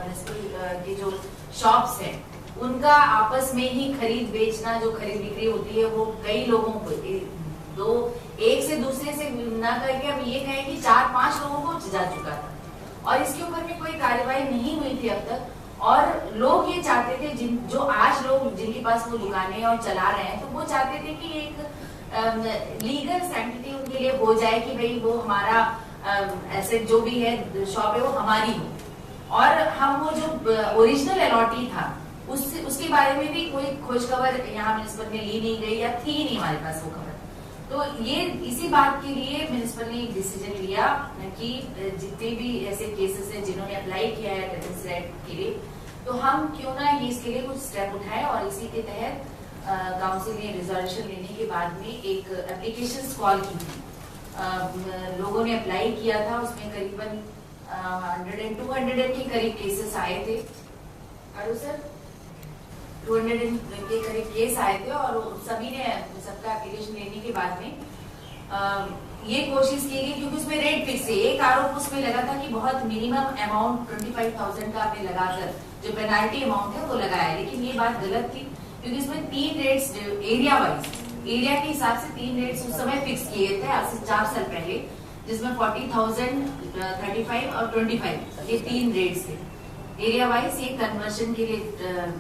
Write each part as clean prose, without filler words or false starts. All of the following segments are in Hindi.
के जो शॉप्स हैं उनका आपस में ही खरीद बेचना, जो खरीद बिक्री होती है वो कई लोगों को एक से दूसरे से ना करके हम ये कहें कि 4-5 लोगों को जा चुका था और इसके ऊपर में कोई कार्यवाही नहीं हुई थी अब तक। और लोग ये चाहते थे, जो आज लोग जिनके पास वो दुकानें और चला रहे हैं, तो वो चाहते थे कि एक लीगल सैंक्टिटी उनके लिए हो जाए कि भाई वो हमारा ऐसे जो भी है शॉप है वो हमारी हो, और हम वो जो ओरिजिनल अलॉटी था उसके बारे में भी कोई खोज खबर यहाँ म्युनिसिपल में ली नहीं गई या थी नहीं हमारे पास वो खबर। तो ये इसी बात के लिए म्युनिसिपल ने एक डिसीजन लिया कि जितने भी ऐसे केसेस हैं जिन्होंने अप्लाई किया है अटेंडेंस राइट के लिए, तो हम क्यों ना ये इसके लिए कुछ स्टेप उठाएं। और इसी के तहत काउंसिल ने रिजोल्यूशन लेने के बाद में एक एप्लीकेशन कॉल की थी। लोगों ने अप्लाई किया था, उसमें करीबन 100 के करीब केसेस आए थे। अरे सर 200 के करीब केस आए थे और सभी ने सबका एप्लीकेशन लेने के बाद में ये कोशिश की गई, क्योंकि उसमें रेट फिक्स है। एक आरोप उसमें लगा था कि बहुत मिनिमम अमाउंट 25,000 का आपने लगाकर जो पेनाल्टी अमाउंट है वो लगाया, लेकिन ये बात गलत थी, क्योंकि इसमें 3 रेट्स एरिया वाइज, एरिया के हिसाब से 3 रेट्स उस समय फिक्स किए थे आज से 4 साल पहले, जिसमें 40,000, 35 और 25 ये 3 रेट्स थे। एरिया वाइज ये कन्वर्शन के लिए,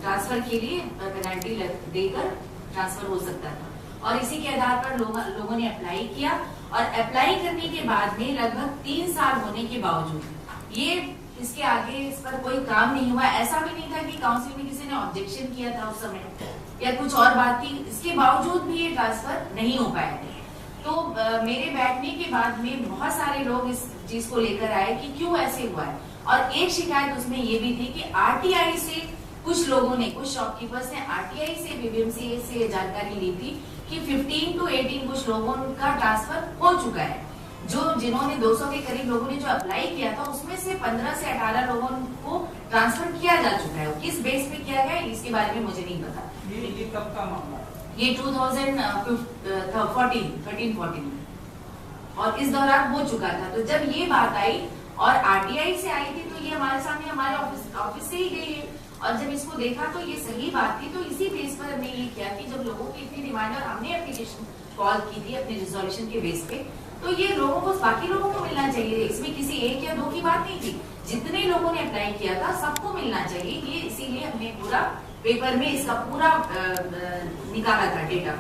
ट्रांसफर के लिए पेनल्टी देकर ट्रांसफर हो सकता था। और इसी के आधार पर लोगों ने अप्लाई किया, और अप्लाई करने के बाद में लगभग 3 साल होने के बावजूद ये इसके आगे इस पर कोई काम नहीं हुआ। ऐसा भी नहीं था कि काउंसिल में किसी ने ऑब्जेक्शन किया था उस समय या कुछ और बात थी, इसके बावजूद भी ये ट्रांसफर नहीं हो पाए थे। तो मेरे बैठने के बाद में बहुत सारे लोग इस चीज को लेकर आए कि क्यों ऐसे हुआ है, और एक शिकायत उसमें ये भी थी कि आरटीआई से कुछ लोगों ने, कुछ शॉपकीपर्स ने आरटीआई से, बीबीएमसी से जानकारी ली थी कि 15 to 18 कुछ लोगों का ट्रांसफर हो चुका है। जिन्होंने 200 के करीब लोगों ने जो अप्लाई किया था, उसमें से 15 से 18 लोगों को ट्रांसफर किया जा चुका है। किस बेस पे किया गया इसके बारे में मुझे नहीं पता। ये कब का मामला? ये 2013-14 और इस दौरान हो चुका था। तो जब ये बात आई और आरटीआई से आई थी, तो ये हमारे सामने हमारे ऑफिस से ही गई है, और जब इसको देखा तो ये सही बात थी। तो इसी बेस पर हमने ये किया कि जब लोगों की इतनी डिमांड, और हमने एप्लीकेशन कॉल की थी अपने रिजोल्यूशन के बेस पे, तो ये लोगों को, बाकी लोगों को मिलना चाहिए। इसमें किसी 1 या 2 की बात नहीं थी, जितने लोगों ने अप्लाई किया था सबको मिलना चाहिए। ये इसीलिए हमने पूरा पेपर में इसका पूरा निकाला था डेटा।